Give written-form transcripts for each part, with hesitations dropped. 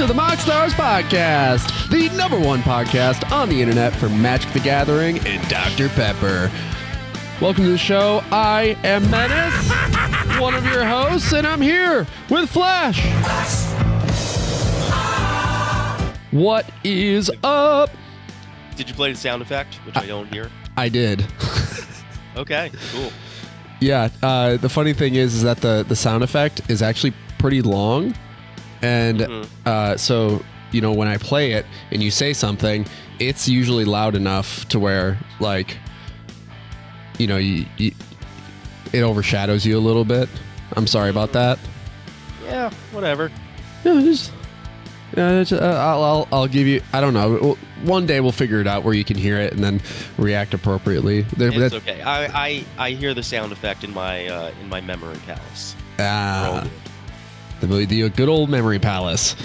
to the MoxStars podcast, the #1 podcast on the internet for Magic the Gathering and Dr. Pepper. Welcome to the show. I am MENACE, one of your hosts, and I'm here with Flash. What is up? Did you play the sound effect, which I don't hear? I did. Okay, cool. Yeah, the funny thing is that the sound effect is actually pretty long. And so, you know, when I play it and you say something, it's usually loud enough to where, like, you know, it overshadows you a little bit. I'm sorry about that. Yeah, whatever. I'll give you, I don't know. One day we'll figure it out where you can hear it and then react appropriately. It's okay. I hear the sound effect in my memory palace. The good old memory palace.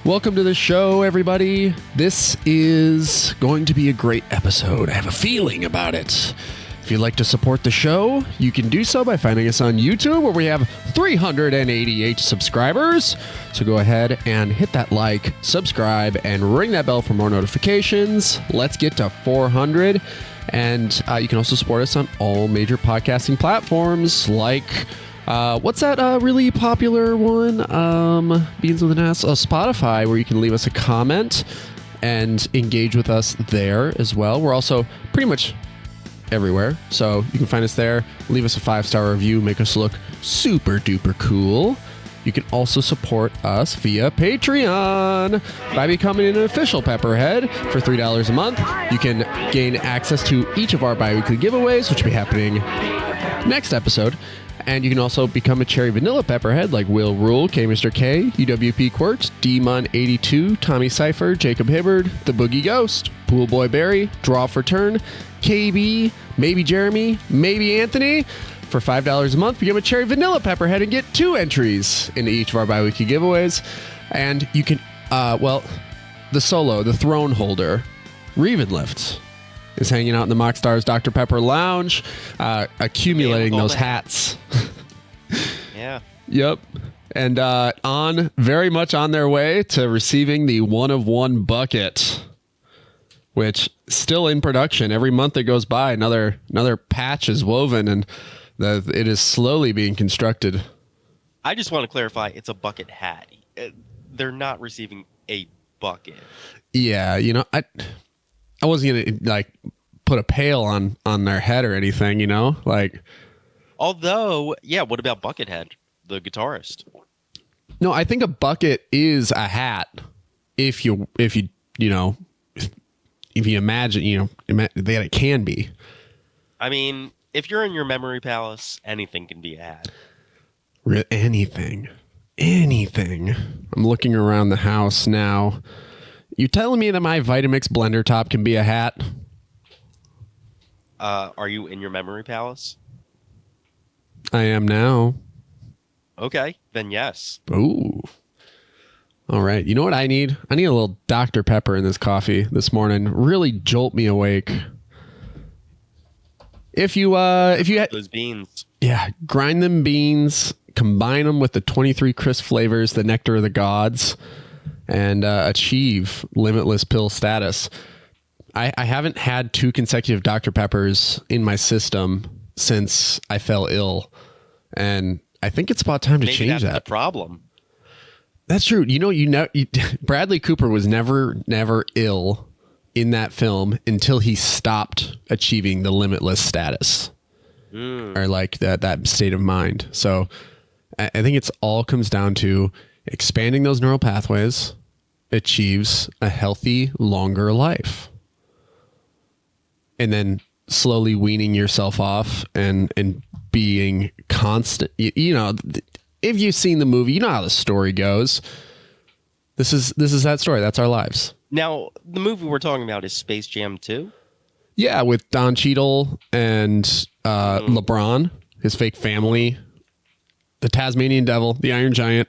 Welcome to the show, everybody. This is going to be a great episode. I have a feeling about it. If you'd like to support the show, you can do so by finding us on YouTube, where we have 388 subscribers. So go ahead and hit that like, subscribe, and ring that bell for more notifications. Let's get to 400. And you can also support us on all major podcasting platforms like... what's that really popular one? Beans with an S. Spotify, where you can leave us a comment and engage with us there as well. We're also pretty much everywhere, so you can find us there. Leave us a 5-star review, make us look super duper cool. You can also support us via Patreon by becoming an official Pepperhead for $3 a month. You can gain access to each of our bi-weekly giveaways, which will be happening next episode. And you can also become a Cherry Vanilla Pepperhead like Will Rule, K Mr. K, UWP Quirks, Demon82, Tommy Cypher, Jacob Hibbard, The Boogie Ghost, Pool Boy Barry, Draw for Turn, KB, maybe Jeremy, maybe Anthony. For $5 a month, become a Cherry Vanilla Pepperhead and get 2 entries into each of our bi-weekly giveaways. And you can, the solo, the throne holder, Revenlift, is hanging out in the MoxStars Dr. Pepper Lounge, accumulating those hats. Yeah. Yep. And very much on their way to receiving the 1-of-1 bucket, which still in production. Every month that goes by, another patch is woven, and it is slowly being constructed. I just want to clarify, it's a bucket hat. They're not receiving a bucket. Yeah, you know, I wasn't gonna like put a pail on their head or anything, you know, like. Although, yeah, what about Buckethead, the guitarist? No, I think a bucket is a hat. If you imagine, that it can be. I mean, if you're in your memory palace, anything can be a hat. Anything. I'm looking around the house now. You telling me that my Vitamix blender top can be a hat? Are you in your memory palace? I am now. Okay, then yes. Ooh. All right. You know what I need? I need a little Dr. Pepper in this coffee this morning. Really jolt me awake. If you had those beans. Yeah, grind them beans, combine them with the 23 crisp flavors, the nectar of the gods, and achieve limitless pill status. I haven't had 2 consecutive Dr. Peppers in my system since I fell ill, and I think it's about time to change that. The problem. That's true. Bradley Cooper was never ill in that film until he stopped achieving the limitless status, or like that state of mind. So I think it's all comes down to expanding those neural pathways achieves a healthy, longer life. And then slowly weaning yourself off and being constant. You know, if you've seen the movie, you know how the story goes. This is that story. That's our lives. Now, the movie we're talking about is Space Jam 2? Yeah, with Don Cheadle and LeBron, his fake family, the Tasmanian Devil, the Iron Giant.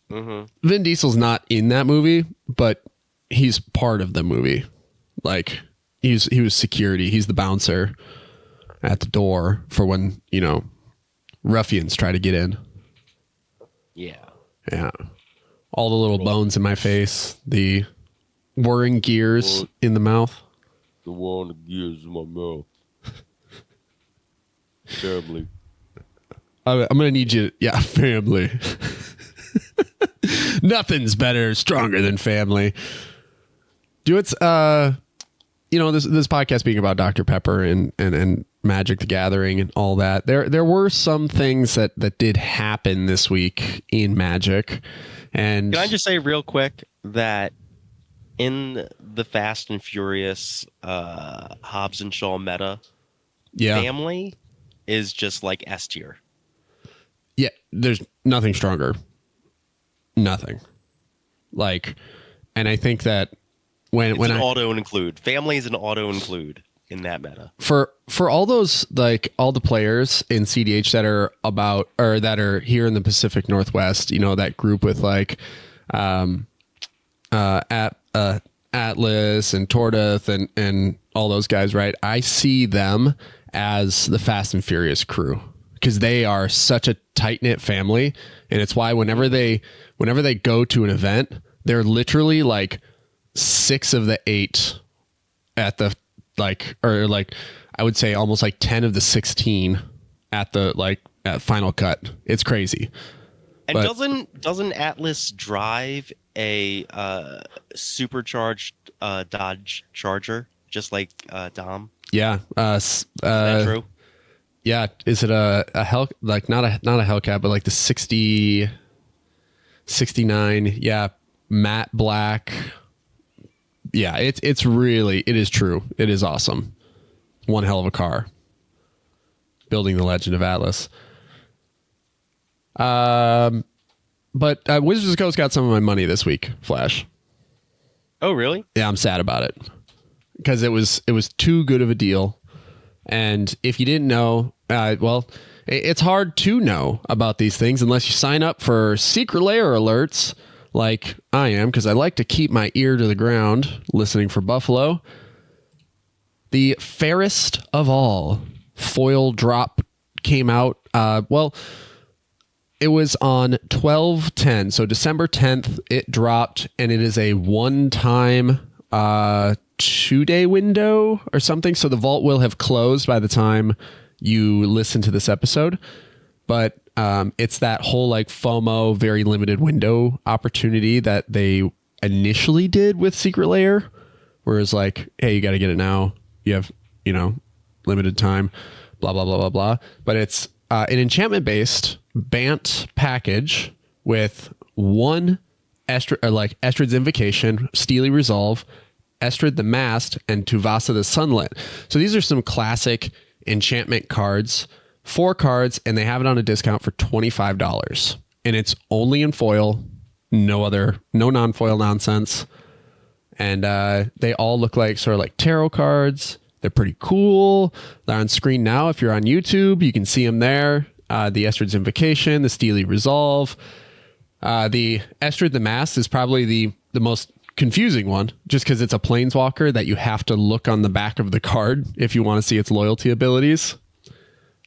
Vin Diesel's not in that movie, but he's part of the movie. Like, he was security. He's the bouncer at the door for when, ruffians try to get in. Yeah. Yeah. all the little bones in my face, the whirring gears in the mouth. The whirring gears in my mouth. Family. I'm going to need you. Yeah, family. Nothing's better, stronger than family. This podcast being about Dr. Pepper and Magic the Gathering and all that. There were some things that did happen this week in Magic. And can I just say real quick that in the Fast and Furious Hobbs and Shaw meta, family is just like S tier. Yeah, there's nothing stronger. Nothing. And I think that when an auto include, family is an auto include in that meta. For all those, all the players in cEDH that are that are here in the Pacific Northwest, that group with Atlas and Tordeth and all those guys, right? I see them as the Fast and Furious crew because they are such a tight-knit family, and it's why whenever they go to an event, they're literally 6 of the 8 at the I would say almost 10 of the 16 at the at Final Cut. It's crazy. And doesn't Atlas drive a supercharged Dodge Charger just like Dom? Yeah. Is that true? Yeah. Is it a Hell not a Hellcat, but the 69? Yeah. Matte black. Yeah, it is true. It is awesome. One hell of a car. Building the Legend of Atlas. But Wizards of the Coast got some of my money this week, Flash. Oh, really? Yeah, I'm sad about it. Because it was too good of a deal. And if you didn't know, it's hard to know about these things unless you sign up for secret layer alerts like I am, because I like to keep my ear to the ground listening for Buffalo. The Fairest of All foil drop came out. It was on 12/10, so December 10th it dropped, and it is a one-time 2-day window or something. So the vault will have closed by the time you listen to this episode, but it's that whole FOMO, very limited window opportunity that they initially did with Secret Layer, whereas hey, you got to get it now. You have, limited time, blah, blah, blah, blah, blah. But it's an enchantment-based Bant package with one Estrid's Invocation, Steely Resolve, Estrid the Mast, and Tuvasa the Sunlit. So these are some classic enchantment cards. 4 cards, and they have it on a discount for $25. And it's only in foil, no non-foil nonsense. And they all look sort of tarot cards. They're pretty cool. They're on screen now. If you're on YouTube, you can see them there. The Estrid's Invocation, the Steely Resolve. The Estrid the Mast is probably the most confusing one, just because it's a planeswalker that you have to look on the back of the card if you want to see its loyalty abilities.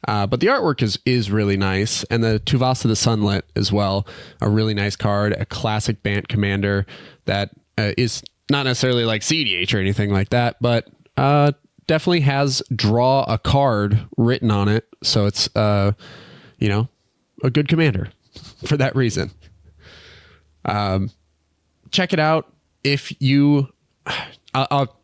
But the artwork is really nice, and the Tuvasa the Sunlit as well, a really nice card, a classic Bant commander that is not necessarily cEDH or anything like that, but definitely has draw a card written on it, so it's a good commander for that reason. Check it out if you.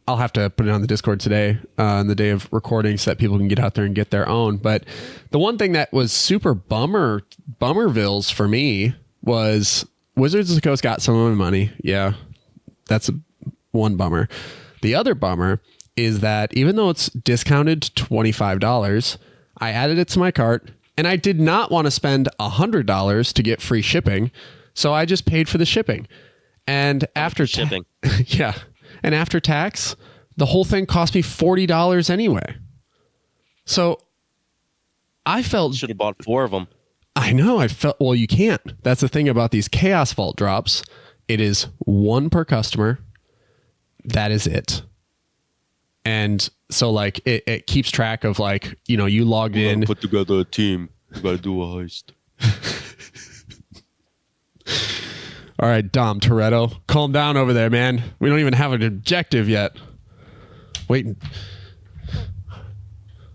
I'll have to put it on the Discord today on the day of recording so that people can get out there and get their own. But the one thing that was super bummervilles for me was Wizards of the Coast got some of my money. Yeah, that's one bummer. The other bummer is that even though it's discounted to $25, I added it to my cart, and I did not want to spend $100 to get free shipping, so I just paid for the shipping. And after shipping, yeah. And after tax, the whole thing cost me $40 anyway. So I felt... Should have bought 4 of them. I know. Well, you can't. That's the thing about these Chaos Vault drops. It is 1 per customer. That is it. And so it keeps track of you logged in. Put together a team. You gotta do a heist. All right, Dom Toretto, calm down over there, man. We don't even have an objective yet. Wait.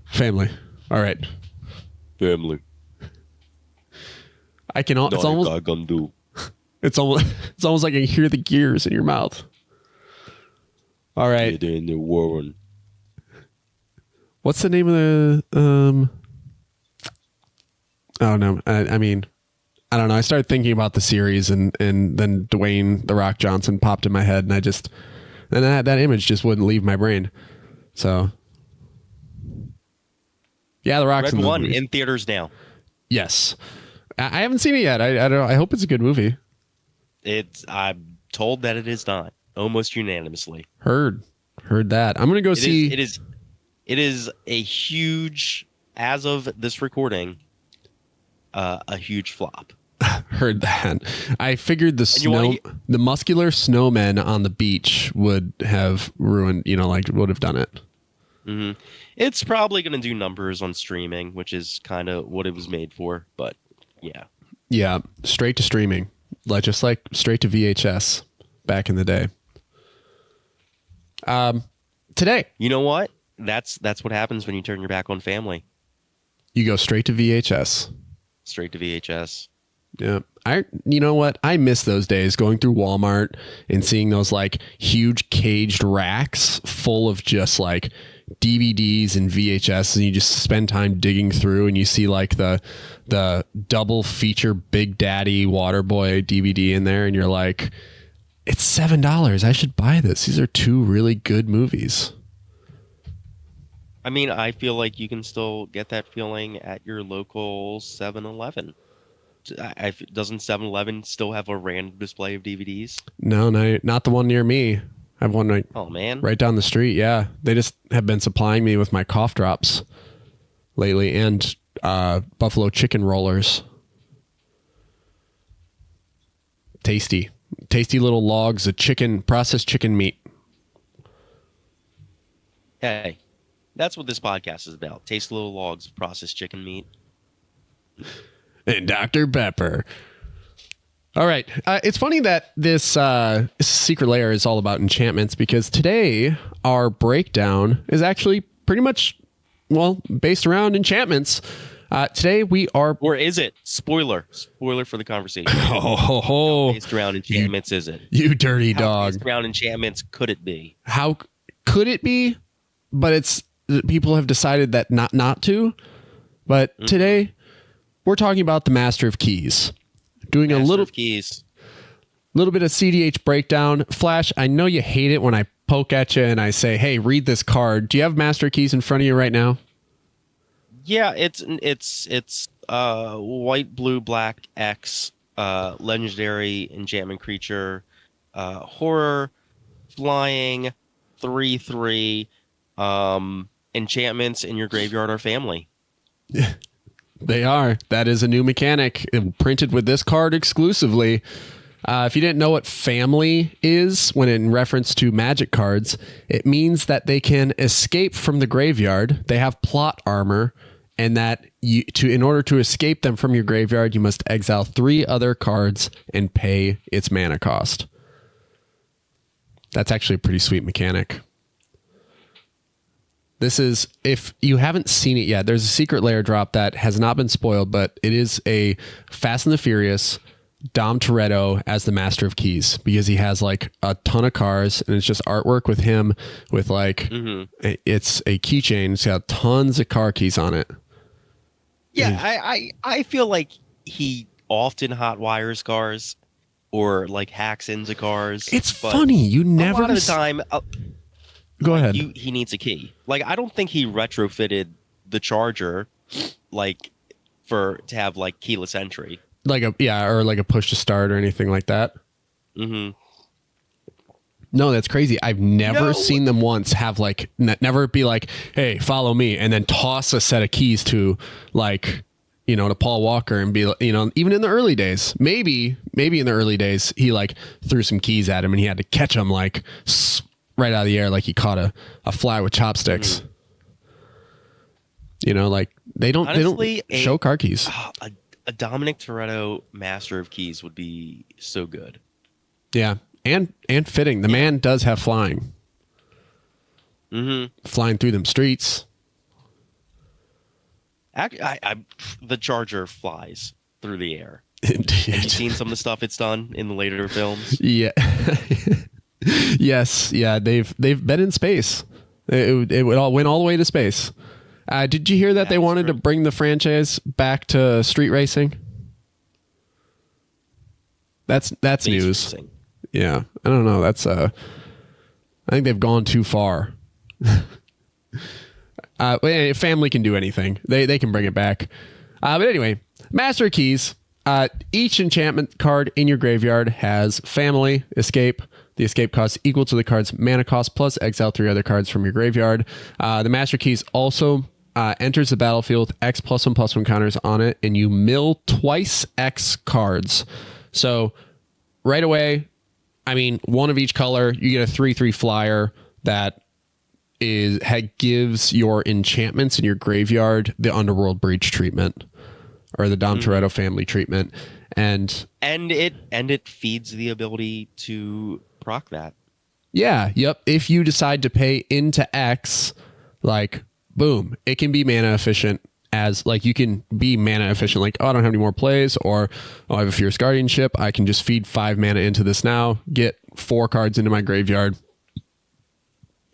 Family. All right. Family. I can. It's almost. It's almost like I can hear the gears in your mouth. All right. Get in the Warren. What's the name of the? Oh no. I mean, I don't know. I started thinking about the series, and then Dwayne The Rock Johnson popped in my head, and that image just wouldn't leave my brain. So, yeah, The Rock's Red One in theaters now. Yes, I haven't seen it yet. I hope it's a good movie. I'm told that it is not, almost unanimously. Heard that. I'm gonna go see. It is a huge, as of this recording, a huge flop. Heard that. I figured the muscular snowmen on the beach would have ruined, would have done it. Mm-hmm. It's probably going to do numbers on streaming, which is kind of what it was made for. But yeah. Yeah. Straight to streaming. Just like straight to VHS back in the day. Today. You know what? That's what happens when you turn your back on family. You go straight to VHS. Straight to VHS. Yeah. You know what? I miss those days going through Walmart and seeing those like huge caged racks full of just like DVDs and VHS, and you just spend time digging through and you see like the double feature Big Daddy Waterboy DVD in there, and you're like, it's $7. I should buy this. These are two really good movies. I mean, I feel like you can still get that feeling at your local 7-Eleven. Doesn't 7-Eleven still have a random display of DVDs? No, not the one near me. I have one right down the street. Yeah, they just have been supplying me with my cough drops lately, and buffalo chicken rollers. Tasty little logs of processed chicken meat. Hey, that's what this podcast is about. Tasty little logs of processed chicken meat. And Dr. Pepper. All right. It's funny that this secret layer is all about enchantments, because today our breakdown is actually pretty much, based around enchantments. Today we are... Or is it? Spoiler for the conversation. How based around enchantments is it? You dirty dog. Based around enchantments could it be? How could it be? But people have decided that not to. But today we're talking about the Master of Keys. Doing a little bit of cEDH breakdown. Flash, I know you hate it when I poke at you and I say, hey, read this card. Do you have Master of Keys in front of you right now? Yeah, it's white, blue, black, X, legendary enchantment creature, horror, flying, 3/3, enchantments in your graveyard are family. They are. That is a new mechanic printed with this card exclusively. If you didn't know what family is when in reference to Magic cards, it means that they can escape from the graveyard. They have plot armor, and that in order to escape them from your graveyard, you must exile 3 other cards and pay its mana cost. That's actually a pretty sweet mechanic. This is, if you haven't seen it yet, there's a secret layer drop that has not been spoiled, but it is a Fast and the Furious Dom Toretto as the Master of Keys, because he has like a ton of cars, and it's just artwork with him with like, it's a keychain. It's got tons of car keys on it. Yeah, I feel like he often hot wires cars or like hacks into cars. It's funny. You never... A lot of the time... Go ahead. He needs a key. Like, I don't think he retrofitted the charger, like, to have like keyless entry. Or like a push to start or anything like that. Mm-hmm. No, that's crazy. I've never seen them once have like never be like, hey, follow me, and then toss a set of keys to like, to Paul Walker and be, even in the early days, maybe in the early days, he like threw some keys at him and he had to catch them like right out of the air, like he caught a fly with chopsticks. Like they don't show car keys. A Dominic Toretto Master of Keys would be so good. Yeah. And fitting. The man does have flying. Mm-hmm. Flying through them streets. The Charger flies through the air. Indeed. Have you seen some of the stuff it's done in the later films? Yeah. Yes. Yeah. They've been in space. It all went all the way to space. Did you hear that they wanted to bring the franchise back to street racing? That's news. Racing. Yeah. I don't know. That's I think they've gone too far. Family can do anything. They can bring it back. But anyway, Master of Keys. Each enchantment card in your graveyard has Family, Escape. The escape cost equal to the card's mana cost plus exile 3 other cards from your graveyard. The Master Keys also enters the battlefield with X +1/+1 counters on it, and you mill twice X cards. So right away, I mean, one of each color, you get a 3/3 flyer that gives your enchantments in your graveyard the Underworld Breach treatment, or the Dom Toretto family treatment, and it feeds the ability to proc that. Yeah, yep. If you decide to pay into X, like boom, it can be mana efficient. As like you can be mana efficient, like, oh, I don't have any more plays, or oh, I have a Fierce Guardianship. I can just feed 5 mana into this now, get 4 cards into my graveyard,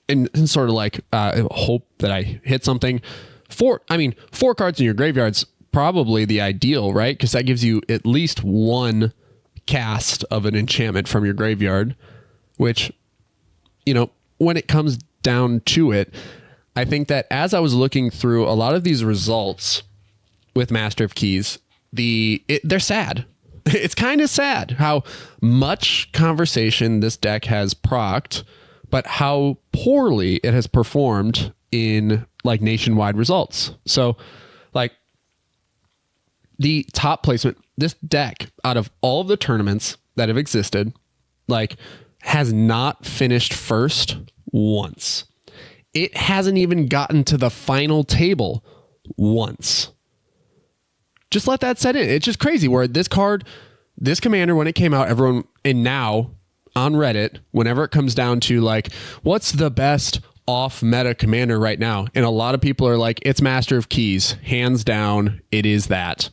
and sort of like hope that I hit something. 4 cards in your graveyard's probably the ideal, right? Because that gives you at least 1 cast of an enchantment from your graveyard, which, you know, when it comes down to it, I think that as I was looking through a lot of these results with Master of Keys, they're sad. It's kind of sad how much conversation this deck has procced, but how poorly it has performed in like nationwide results. So like the top placement, this deck out of all of the tournaments that have existed, like has not finished first once. It hasn't even gotten to the final table once. Just let that set in. It's just crazy where this commander, when it came out, everyone, and now on Reddit, whenever it comes down to like, what's the best off meta commander right now? And a lot of people are like, it's Master of Keys. Hands down, it is that.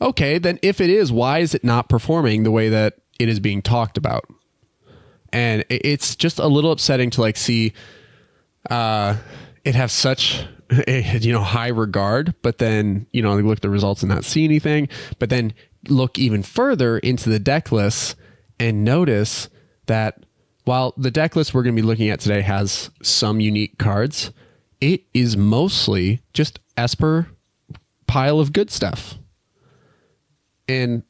Okay, then if it is, why is it not performing the way that it is being talked about? And it's just a little upsetting to like see it have such high regard, but then look at the results and not see anything, but then look even further into the deck lists and notice that while the deck list we're going to be looking at today has some unique cards, it is mostly just Esper pile of good stuff. And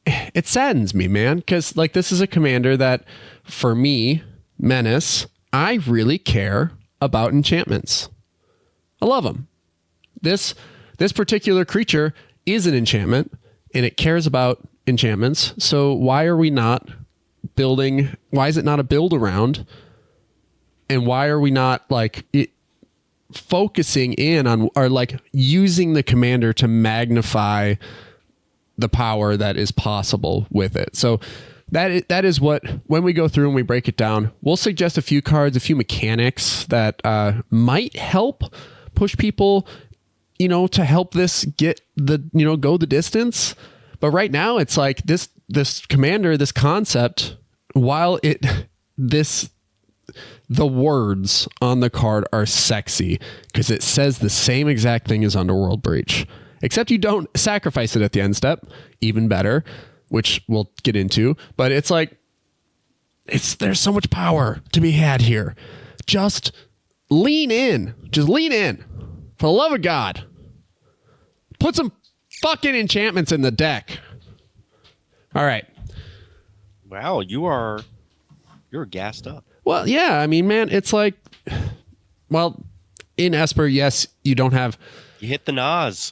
it saddens me, man, because like this is a commander that for me, Menace, I really care about enchantments. I love them. This particular creature is an enchantment and it cares about enchantments. So why are we not building? Why is it not a build around? And why are we not like focusing in on, or like using the commander to magnify the power that is possible with it? So that is what, when we go through and we break it down, we'll suggest a few cards, a few mechanics that might help push people, to help this get the, go the distance. But right now it's like this commander, this concept, while the words on the card are sexy because it says the same exact thing as Underworld Breach, except you don't sacrifice it at the end step, even better, which we'll get into. But it's like, there's so much power to be had here. Just lean in. Just lean in. For the love of God. Put some fucking enchantments in the deck. All right. Wow, you're gassed up. Well, yeah, I mean, man, it's like, well, in Esper, yes, you don't have... You hit the Nas.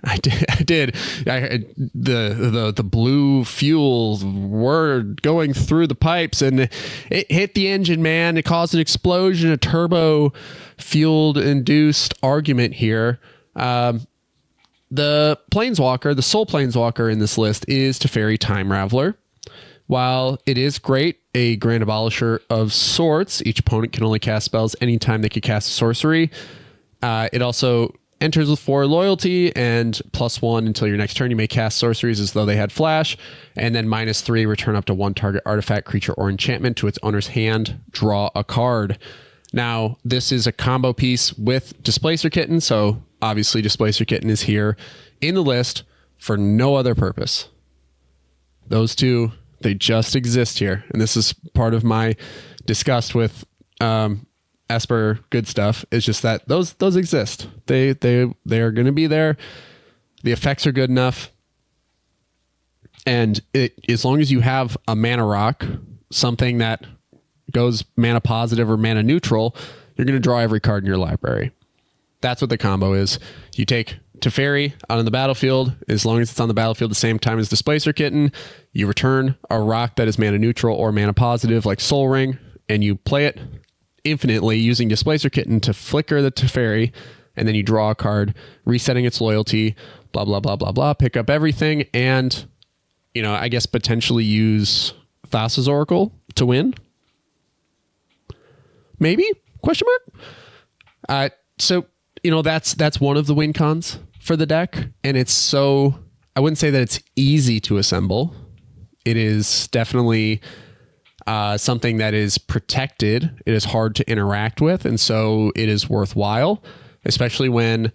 I did. The blue fuel were going through the pipes and it hit the engine, man. It caused an explosion, a turbo fueled induced argument here. The Planeswalker, the sole Planeswalker in this list is Teferi Time Raveler, While it is great, a Grand Abolisher of sorts, each opponent can only cast spells anytime they can cast a sorcery. It also enters with 4 loyalty and +1 until your next turn. You may cast sorceries as though they had flash, and then -3, return up to 1 target artifact, creature, or enchantment to its owner's hand. Draw a card. Now, this is a combo piece with Displacer Kitten, so obviously Displacer Kitten is here in the list for no other purpose. Those two, they just exist here, and this is part of my disgust with Esper good stuff. Is just that those exist. They are going to be there. The effects are good enough, and as long as you have a mana rock, something that goes mana positive or mana neutral, you're going to draw every card in your library. That's what the combo is. You take Teferi out on the battlefield. As long as it's on the battlefield the same time as Displacer Kitten, you return a rock that is mana neutral or mana positive, like Soul Ring, and you play it infinitely using Displacer Kitten to flicker the Teferi, and then you draw a card, resetting its loyalty, blah, blah, blah, blah, blah, pick up everything, and, I guess potentially use Thassa's Oracle to win. Maybe? Question mark? So, that's one of the win cons for the deck, and it's so, I wouldn't say that it's easy to assemble. It is definitely something that is protected. It is hard to interact with, and so it is worthwhile, especially when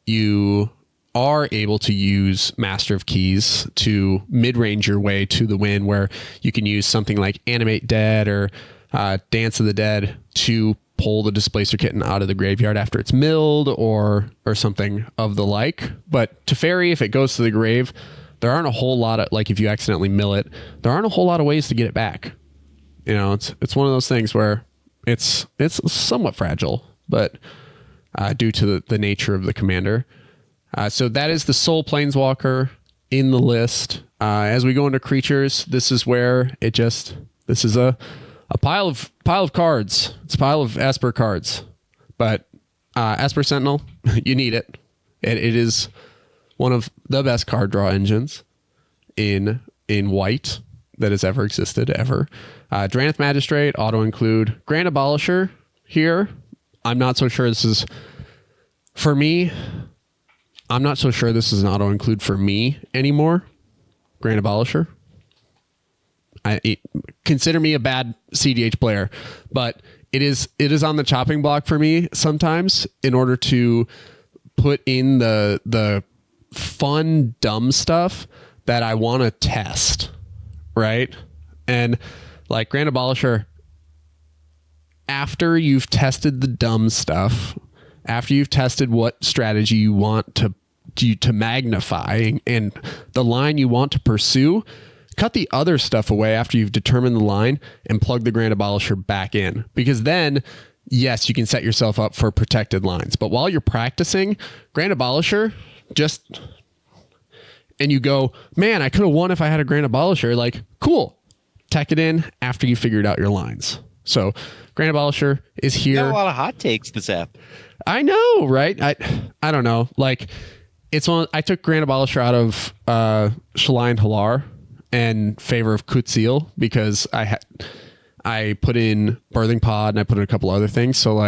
you are able to use Master of Keys to mid-range your way to the win, where you can use something like Animate Dead or Dance of the Dead to pull the Displacer Kitten out of the graveyard after it's milled or something of the like. But Teferi, if it goes to the grave, there aren't a whole lot of, if you accidentally mill it, there aren't a whole lot of ways to get it back. It's one of those things where it's somewhat fragile, but due to the nature of the commander. So that is the Soul Planeswalker in the list. As we go into creatures, this is where this is a pile of cards. It's a pile of Esper cards, but Esper Sentinel, you need it. It is one of the best card draw engines in white that has ever existed, ever. Drannith Magistrate, auto include. Grand Abolisher here. I'm not so sure this is for me. I'm not so sure this is an auto include for me anymore. Grand Abolisher. Consider me a bad cEDH player, but it is on the chopping block for me sometimes in order to put in the fun, dumb stuff that I want to test, right? And Grand Abolisher, after you've tested the dumb stuff, after you've tested what strategy you want to magnify and the line you want to pursue, cut the other stuff away after you've determined the line and plug the Grand Abolisher back in. Because then, yes, you can set yourself up for protected lines. But while you're practicing, Grand Abolisher, and you go, man, I could have won if I had a Grand Abolisher. Cool. Tech it in after you figured out your lines. So Grand Abolisher is here. You got a lot of hot takes this app. I know, right? I don't know. It's one. I took Grand Abolisher out of Shalai and Halar in favor of Kutsil because I put in Birthing Pod and I put in a couple other things. So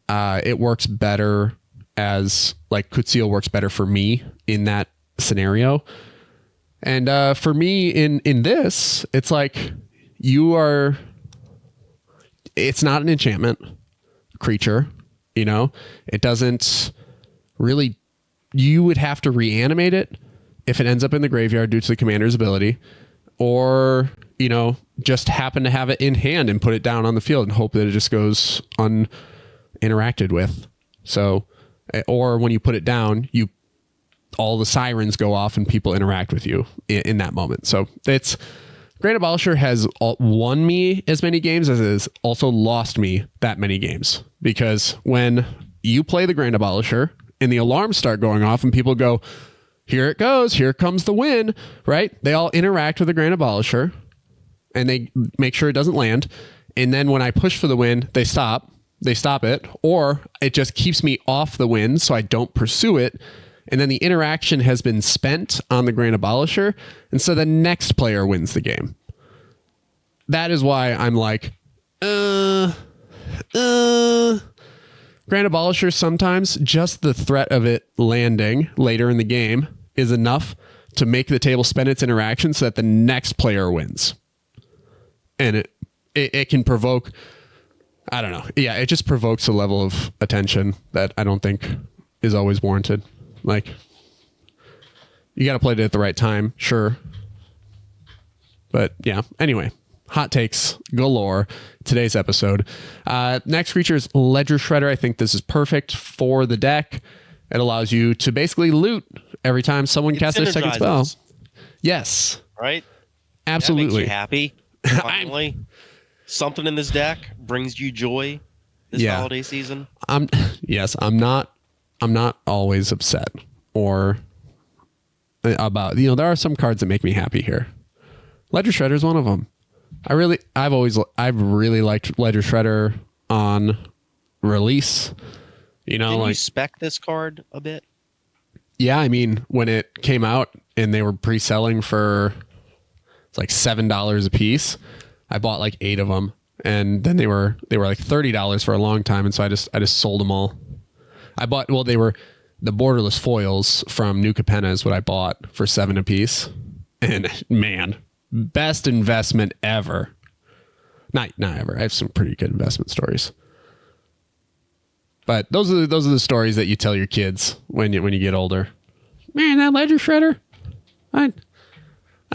it works better as Kutsil works better for me in that scenario. And for me in this, it's it's not an enchantment creature, it doesn't really, you would have to reanimate it if it ends up in the graveyard due to the commander's ability, or, just happen to have it in hand and put it down on the field and hope that it just goes uninteracted with. So, or when you put it down, all the sirens go off and people interact with you in that moment. So it's Grand Abolisher has won me as many games as it has also lost me that many games, because when you play the Grand Abolisher and the alarms start going off and people go, here it goes, here comes the win, right? They all interact with the Grand Abolisher and they make sure it doesn't land. And then when I push for the win, they stop it, or it just keeps me off the win so I don't pursue it. and then the interaction has been spent on the Grand Abolisher, and so the next player wins the game. That is why I'm like, Grand Abolisher, sometimes just the threat of it landing later in the game is enough to make the table spend its interaction so that the next player wins. And it can provoke, I don't know. Yeah, it just provokes a level of attention that I don't think is always warranted. Like, you got to play it at the right time, sure. But yeah, anyway, hot takes galore today's episode. Next creature is Ledger Shredder. I think this is perfect for the deck. It allows you to basically loot every time someone casts their second spell. Yes. Right? Absolutely. That makes you happy. Finally, something in this deck brings you joy this holiday season. I'm not always upset or about, there are some cards that make me happy here. Ledger Shredder is one of them. I've really liked Ledger Shredder on release. Did you spec this card a bit? Yeah, I mean, when it came out and they were pre-selling for like $7 a piece, I bought like 8 of them, and then they were like $30 for a long time, and so I just sold them all. They were the borderless foils from New Capenna is what I bought for $7 a piece, and man, best investment ever. Not ever. I have some pretty good investment stories. But those are the stories that you tell your kids when you get older. Man, that Ledger Shredder, I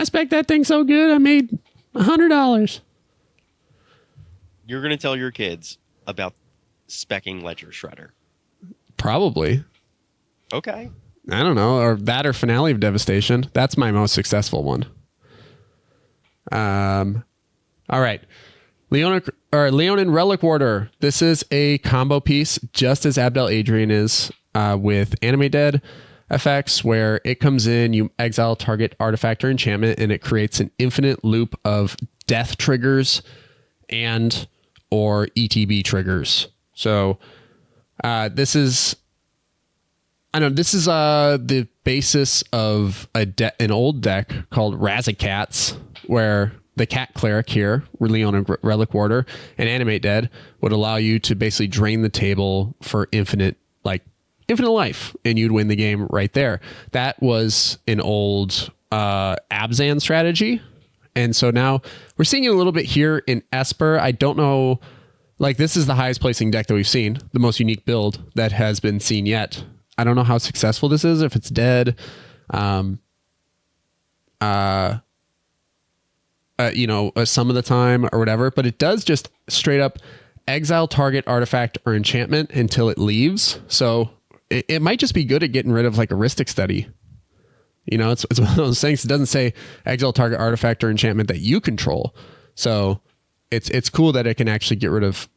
spec that thing so good I made $100. You're gonna tell your kids about specking Ledger Shredder? Probably. Okay. I don't know, or that or Finale of Devastation. That's my most successful one. All right. Leonin Relic Warder. This is a combo piece, just as Abdel Adrian is, with Anime Dead effects, where it comes in, you exile target artifact or enchantment, and it creates an infinite loop of death triggers and or ETB triggers. So this is the basis of an old deck called Razzacats, where the Cat Cleric here, Leonin Relic Warder, and Animate Dead would allow you to basically drain the table for infinite life, and you'd win the game right there. That was an old Abzan strategy, and so now we're seeing it a little bit here in Esper. I don't know, this is the highest placing deck that we've seen, the most unique build that has been seen yet. I don't know how successful this is, if it's dead. Some of the time or whatever, but it does just straight up exile target artifact or enchantment until it leaves. So it might just be good at getting rid of like a Ristic Study. It's one of those things. It doesn't say exile target artifact or enchantment that you control. So it's cool that it can actually get rid of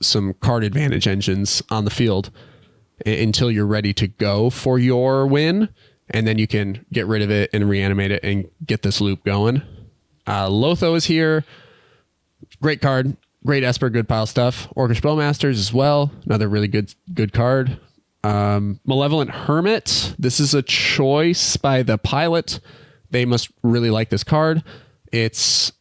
some card advantage engines on the field until you're ready to go for your win. And then you can get rid of it and reanimate it and get this loop going. Lotho is here. Great card. Great Esper, good pile stuff. Orcish Bowmasters as well. Another really good card. Malevolent Hermit. This is a choice by the pilot. They must really like this card. It's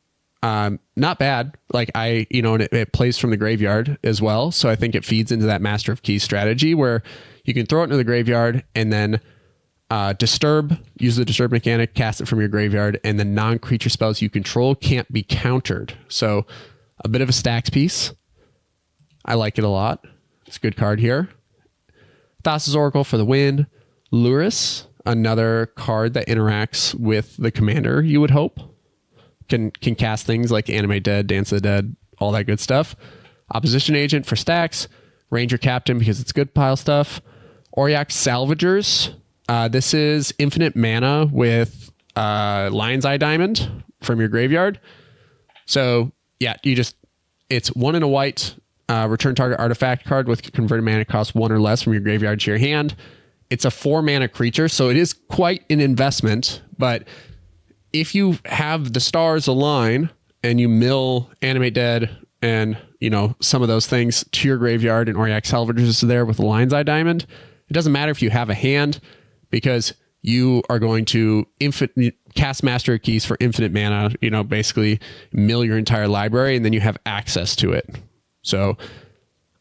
not bad. And it plays from the graveyard as well. So I think it feeds into that Master of Keys strategy where you can throw it into the graveyard and then use the disturb mechanic, cast it from your graveyard, and the non-creature spells you control can't be countered. So a bit of a stacks piece. I like it a lot. It's a good card here. Thassa's Oracle for the win. Luris, another card that interacts with the commander, you would hope. Can cast things like Animate Dead, Dance of the Dead, all that good stuff. Opposition Agent for stacks. Ranger Captain because it's good pile stuff. Auriok Salvagers. This is infinite mana with Lion's Eye Diamond from your graveyard. So yeah, it's 1 and a white, return target artifact card with converted mana cost 1 or less from your graveyard to your hand. It's a 4 mana creature, so it is quite an investment, but if you have the stars align and you mill Animate Dead and some of those things to your graveyard, and Auriok Salvagers is there with the Lion's Eye Diamond, it doesn't matter if you have a hand. because you are going to cast Master of Keys for infinite mana, basically mill your entire library, and then you have access to it. So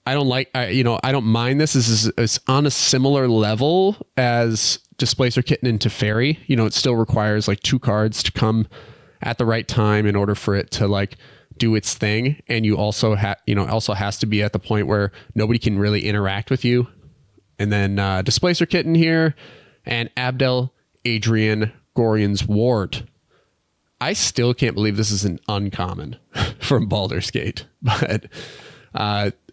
I don't mind this. This is on a similar level as Displacer Kitten into Fairy. It still requires like 2 cards to come at the right time in order for it to like do its thing. And you also also has to be at the point where nobody can really interact with you. And then Displacer Kitten here and Abdel Adrian Gorian's Ward. I still can't believe this is an uncommon from Baldur's Gate, but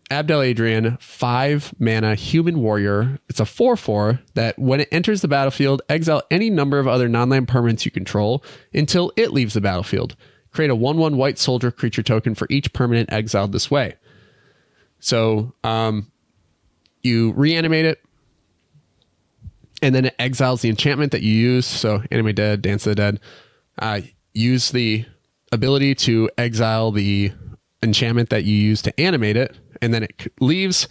Abdel Adrian, 5 mana human warrior. It's a 4/4 that when it enters the battlefield, exile any number of other non-land permanents you control until it leaves the battlefield. Create a 1/1 white soldier creature token for each permanent exiled this way. So you reanimate it, and then it exiles the enchantment that you use. So Animate Dead, Dance of the Dead. Use the ability to exile the enchantment that you use to animate it, and then it leaves.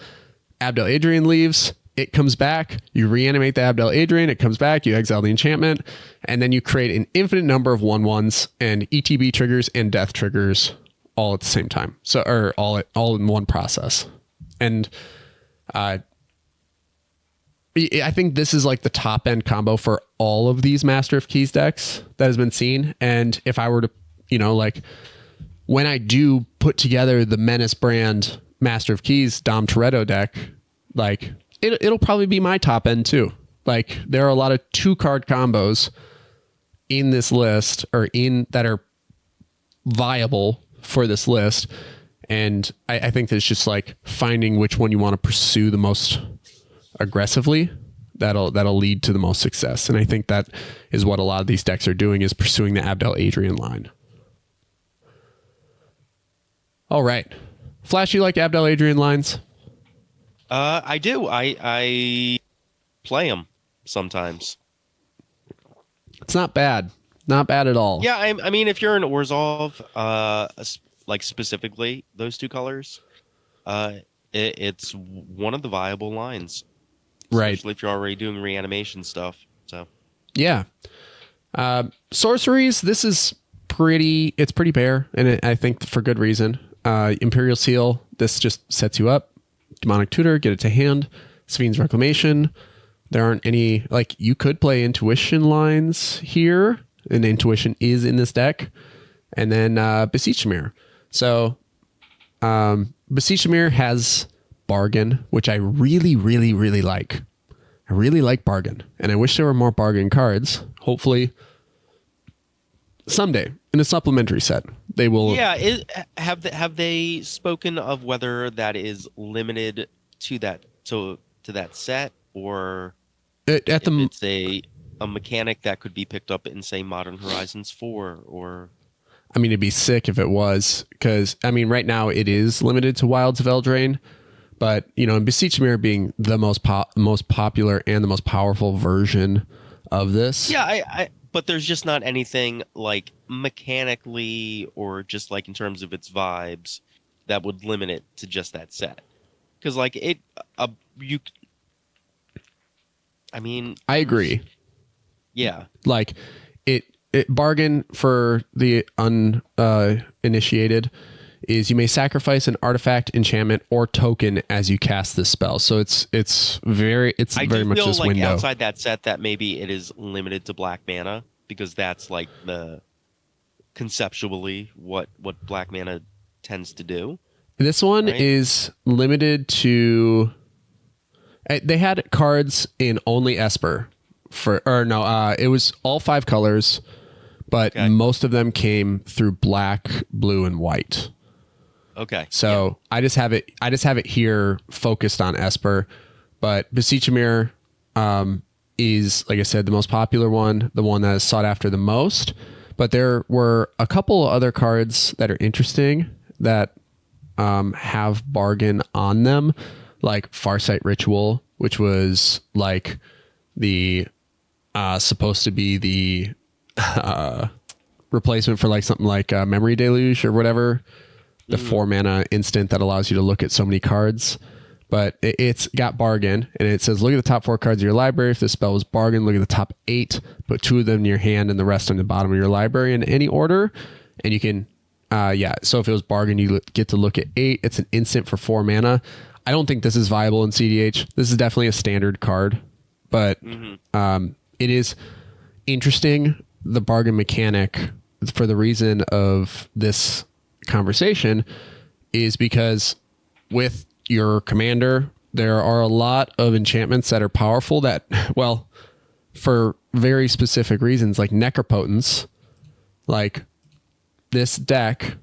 Abdel Adrian leaves. It comes back. You reanimate the Abdel Adrian. It comes back. You exile the enchantment, and then you create an infinite number of 1/1s and ETB triggers and death triggers all at the same time. So, or all in one process. And I think this is like the top end combo for all of these Master of Keys decks that has been seen. And if I were to, when I do put together the Menace brand Master of Keys Dom Toretto deck, like it'll probably be my top end too. Like there are a lot of 2-card combos in this list that are viable for this list. And I think that it's just like finding which one you want to pursue the most aggressively. That'll lead to the most success. And I think that is what a lot of these decks are doing, is pursuing the Abdel Adrian line. All right. Flash, you like Abdel Adrian lines? I do. I play them sometimes. It's not bad. Not bad at all. Yeah, I mean, if you're in Orzhov, like specifically those 2 colors, it's one of the viable lines. Right. Especially if you're already doing reanimation stuff. So yeah. Sorceries, this is pretty bare, and I think for good reason. Imperial Seal, this just sets you up. Demonic Tutor, get it to hand. Svine's Reclamation. There aren't any, like, you could play Intuition lines here, and Intuition is in this deck. And then Beseech Mirror. So Beseech Mirror has Bargain, which I really, really, really like. I really like Bargain, and I wish there were more Bargain cards. Hopefully someday in a supplementary set they will. Yeah, have they spoken of whether that is limited to that set, or it's a mechanic that could be picked up in, say, Modern Horizons 4? Or I mean, it'd be sick if it was, because I mean right now it is limited to Wilds of Eldraine, but and Beseech Mirror being the most popular and the most powerful version of this. Yeah, but there's just not anything like mechanically or just like in terms of its vibes that would limit it to just that set. Because like I mean, I agree. Yeah, like it Bargain for the uninitiated is you may sacrifice an artifact, enchantment, or token as you cast this spell. So it's very much this like window. Outside that set, that maybe it is limited to black mana, because that's like the conceptually what black mana tends to do. This one is limited to. They had cards in only Esper it was all 5 colors, but most of them came through black, blue, and white. Okay. So yeah. I just have it here focused on Esper, but Beseech Mirror is, like I said, the most popular one, the one that is sought after the most. But there were a couple of other cards that are interesting that have Bargain on them, like Farsight Ritual, which was like the supposed to be the replacement for like something like Memory Deluge or whatever. The 4 mana instant that allows you to look at so many cards. but it's got bargain, and it says, look at the top 4 cards of your library. If the spell was bargain, look at the top 8, put 2 of them in your hand and the rest on the bottom of your library in any order. And you can, so if it was bargain, you get to look at 8. It's an instant for 4 mana. I don't think this is viable in cEDH. This is definitely a standard card, but it is interesting, the bargain mechanic, for the reason of this conversation, is because with your commander, there are a lot of enchantments that are powerful that, well, for very specific reasons, like Necropotence, like this deck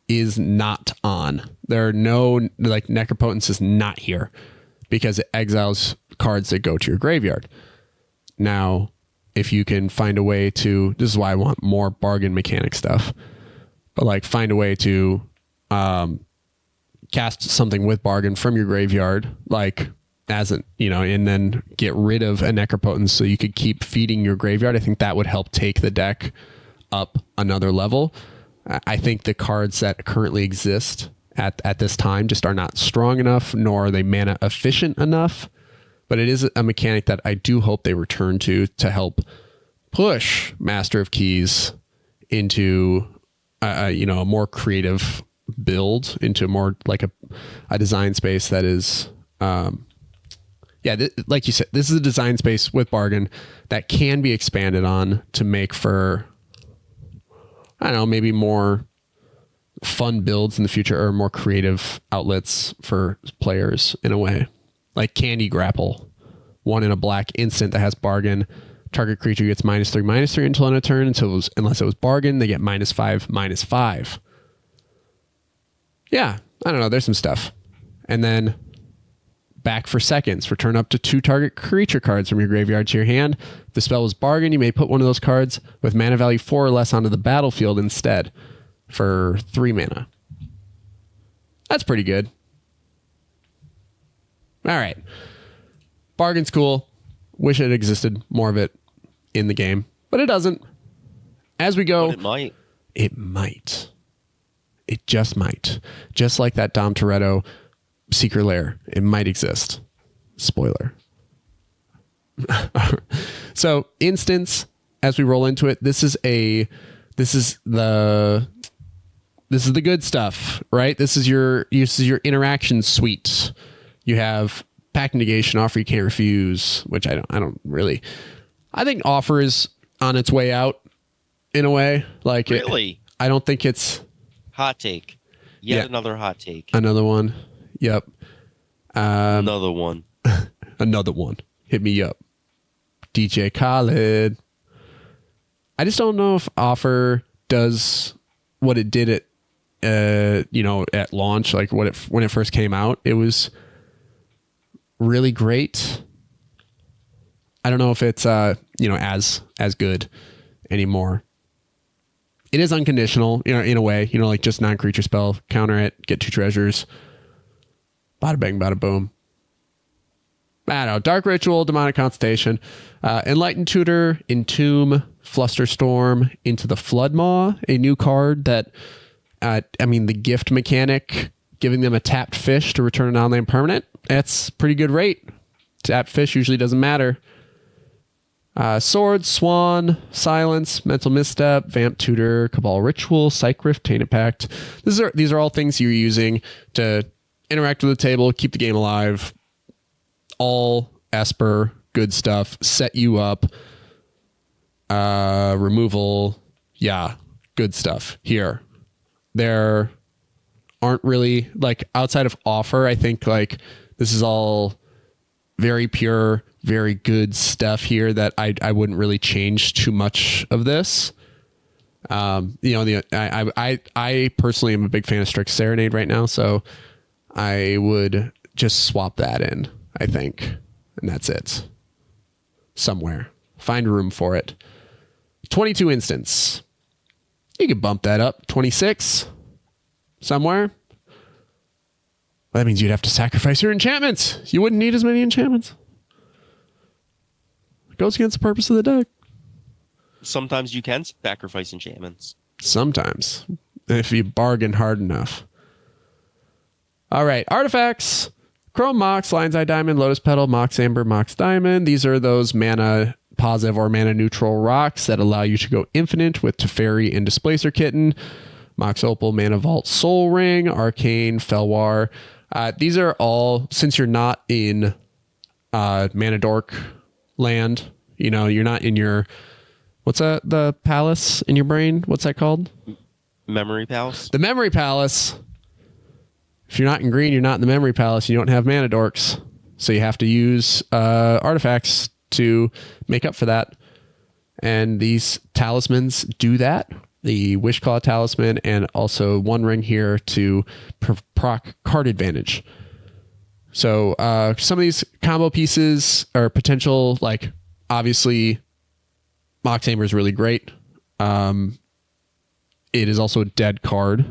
is not on. There are no, like, Necropotence is not here because it exiles cards that go to your graveyard. Now, if you can find a way to, this is why I want more bargain mechanic stuff, but like find a way to cast something with bargain from your graveyard, like as an, and then get rid of a Necropotence so you could keep feeding your graveyard. I think that would help take the deck up another level. I think the cards that currently exist at this time just are not strong enough, nor are they mana efficient enough. But it is a mechanic that I do hope they return to help push Master of Keys into a more creative build, into more like a design space that is like you said, this is a design space with bargain that can be expanded on to make for, I don't know, maybe more fun builds in the future, or more creative outlets for players in a way. Like Candy Grapple, 1 in a black instant that has bargain. Target creature gets -3/-3 until end of turn, unless it was bargain, they get -5/-5. Yeah, I don't know, there's some stuff. And then back for seconds, return up to 2 target creature cards from your graveyard to your hand. If the spell was bargain, you may put one of those cards with mana value 4 or less onto the battlefield instead for 3 mana. That's pretty good. All right. Bargain's cool. Wish it existed more of it in the game, but it doesn't. As we go, but it might. It might. It just might. Just like that Dom Toretto Secret Lair, it might exist. Spoiler. So, instance, as we roll into it, this is the good stuff, right? This is your interaction suite. You have pack negation, offer you can't refuse, which I don't really. I think offer is on its way out in a way. Like, really, I don't think it's hot take. Another hot take. Another one. Yep. Another one. Another one. Hit me up, DJ Khaled. I just don't know if offer does what it did at launch, like when it first came out. It was really great. I don't know if it's as good anymore. It is unconditional, in a way, like just non-creature spell, counter it, get 2 treasures. Bada bang, bada boom. I don't know. Dark Ritual, Demonic Consultation, Enlightened Tutor, Entomb, Flusterstorm, Into the Floodmaw, a new card that, the gift mechanic, giving them a tapped fish to return a non-land permanent, that's pretty good rate. Tapped fish usually doesn't matter. Sword, Swan, Silence, Mental Misstep, Vamp Tutor, Cabal Ritual, Psych Rift, Tainted Pact. These are all things you're using to interact with the table, keep the game alive. All Esper, good stuff. Set you up. Removal, good stuff. Here, there aren't really, like, outside of offer, I think, like, this is all very pure, very good stuff here that I wouldn't really change too much of this. I personally am a big fan of Strix Serenade right now, so I would just swap that in, I think, and that's it. Somewhere. Find room for it. 22 instants. You could bump that up. 26. Somewhere. Well, that means you'd have to sacrifice your enchantments. You wouldn't need as many enchantments. It goes against the purpose of the deck. Sometimes you can sacrifice enchantments. Sometimes. If you bargain hard enough. All right. Artifacts. Chrome Mox, Lion's Eye Diamond, Lotus Petal, Mox Amber, Mox Diamond. These are those mana positive or mana neutral rocks that allow you to go infinite with Teferi and Displacer Kitten. Mox Opal, Mana Vault, Soul Ring, Arcane, Felwar. These are all, since you're not in Mana Dork land, you know, you're not in your, what's the palace in your brain? What's that called? Memory Palace. The Memory Palace. If you're not in green, you're not in the Memory Palace. You don't have Mana Dorks. So you have to use artifacts to make up for that. And these talismans do that. The Wishclaw Talisman and also One Ring here to proc card advantage. So some of these combo pieces are potential, like obviously Mox Amber is really great. It is also a dead card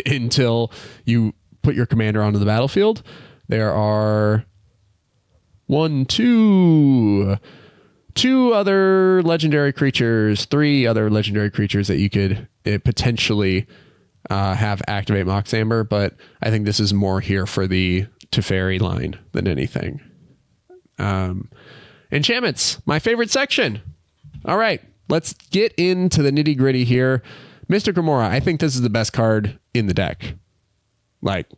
until you put your commander onto the battlefield. There are two other legendary creatures, three other legendary creatures that you could potentially have activate Mox Amber, but I think this is more here for the Teferi line than anything. Enchantments, my favorite section. All right, let's get into the nitty gritty here. Mystic Remora, I think this is the best card in the deck. Like,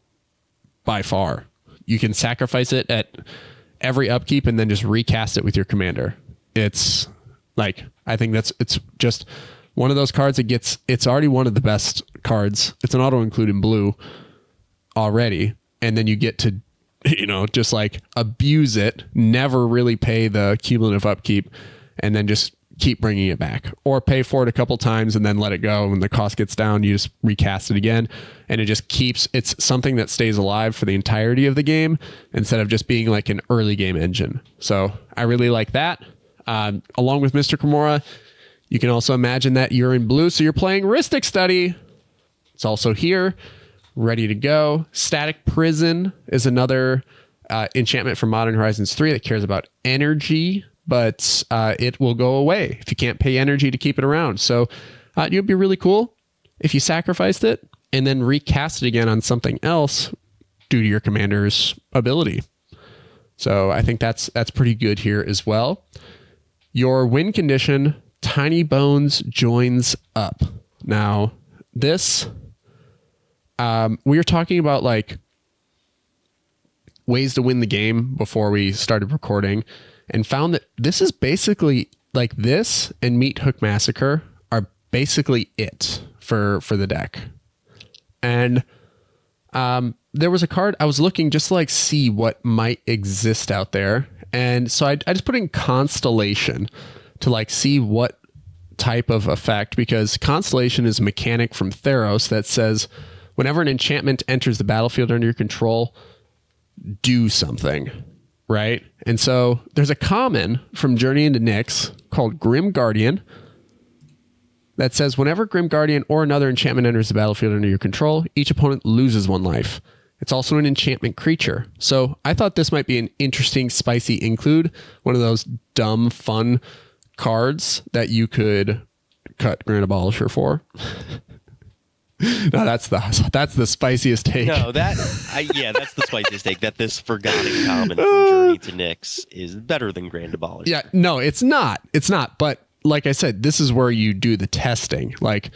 by far. You can sacrifice it at every upkeep and then just recast it with your commander. It's like, I think it's just one of those cards that it's already one of the best cards. It's an auto include in blue already. And then you get to, you know, just like abuse it, never really pay the cumulative upkeep, and then just keep bringing it back, or pay for it a couple times and then let it go. When the cost gets down, you just recast it again, and it just keeps, it's something that stays alive for the entirety of the game instead of just being like an early game engine. So I really like that. Along with Mystic Remora, you can also imagine that you're in blue, so you're playing Rhystic Study. It's also here, ready to go. Static Prison is another enchantment from Modern Horizons 3 that cares about energy, but it will go away if you can't pay energy to keep it around. So it would be really cool if you sacrificed it and then recast it again on something else due to your commander's ability. So I think that's pretty good here as well. Your win condition, Tiny Bones joins up. Now, this, we were talking about like ways to win the game before we started recording, and found that this is basically like this and Meat Hook Massacre are basically it for the deck. And there was a card I was looking just to like see what might exist out there. And so I just put in Constellation to like see what type of effect, because Constellation is a mechanic from Theros that says whenever an enchantment enters the battlefield under your control, do something. Right? And so there's a common from Journey into Nyx called Grim Guardian that says whenever Grim Guardian or another enchantment enters the battlefield under your control, each opponent loses 1 life. It's also an enchantment creature. So I thought this might be an interesting, spicy include, one of those dumb, fun cards that you could cut Grand Abolisher for. No, that's the spiciest take. No, that's the spiciest take. That this forgotten common from Journey to Nyx is better than Grand Abolisher. Yeah, no, it's not. It's not. But like I said, this is where you do the testing. Like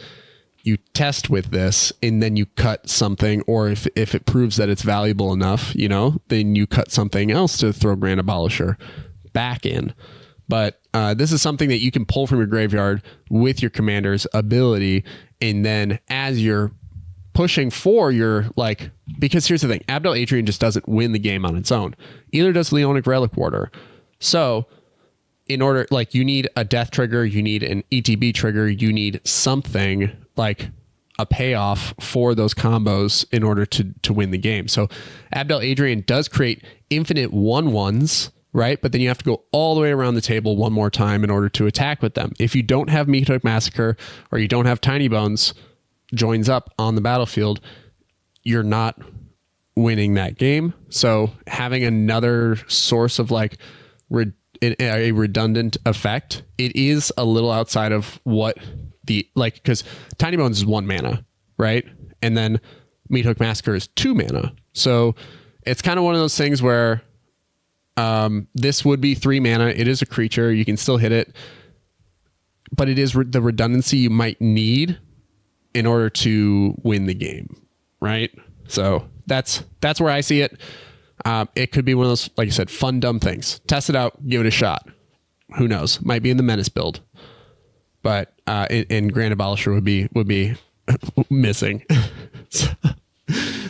you test with this, and then you cut something, or if it proves that it's valuable enough, you know, then you cut something else to throw Grand Abolisher back in. But this is something that you can pull from your graveyard with your commander's ability. And then as you're pushing for your, like, because here's the thing, Abdel Adrian just doesn't win the game on its own. Either does Leonic Relic Warder. So in order, like, you need a death trigger, you need an ETB trigger, you need something like a payoff for those combos in order to win the game. So Abdel Adrian does create infinite 1/1s, right? But then you have to go all the way around the table one more time in order to attack with them. If you don't have Meat Hook Massacre or you don't have Tiny Bones joins up on the battlefield, you're not winning that game. So having another source of like a redundant effect, it is a little outside of what the, like, because Tiny Bones is 1 mana, right? And then Meat Hook Massacre is 2 mana. So it's kind of one of those things where this would be 3 mana. It is a creature. You can still hit it. But it is the redundancy you might need in order to win the game, right? So that's where I see it. It could be one of those, like I said, fun, dumb things. Test it out. Give it a shot. Who knows? Might be in the Menace build. But in Grand Abolisher would be missing.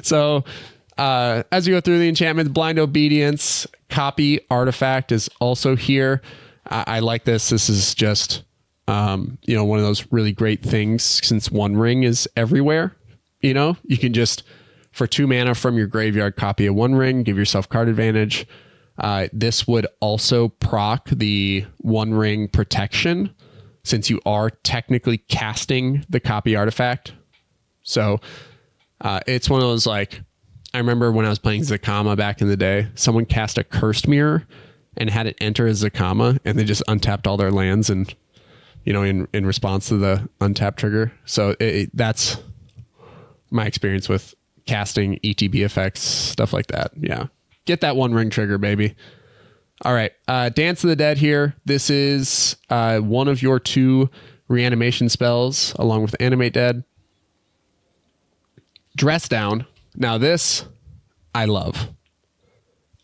So as you go through the enchantments, Blind Obedience, Copy Artifact is also here. I like this. This is just one of those really great things since One Ring is everywhere. You can just, for 2 mana from your graveyard, copy a One Ring, give yourself card advantage. This would also proc the One Ring protection since you are technically casting the copy artifact. So it's one of those, like, I remember when I was playing Zakama back in the day, someone cast a Cursed Mirror and had it enter as Zakama, and they just untapped all their lands and, in response to the untap trigger. So that's my experience with casting ETB effects, stuff like that. Yeah. Get that One Ring trigger, baby. All right. Dance of the Dead here. This is one of your 2 reanimation spells along with Animate Dead. Dress Down. Now this I love.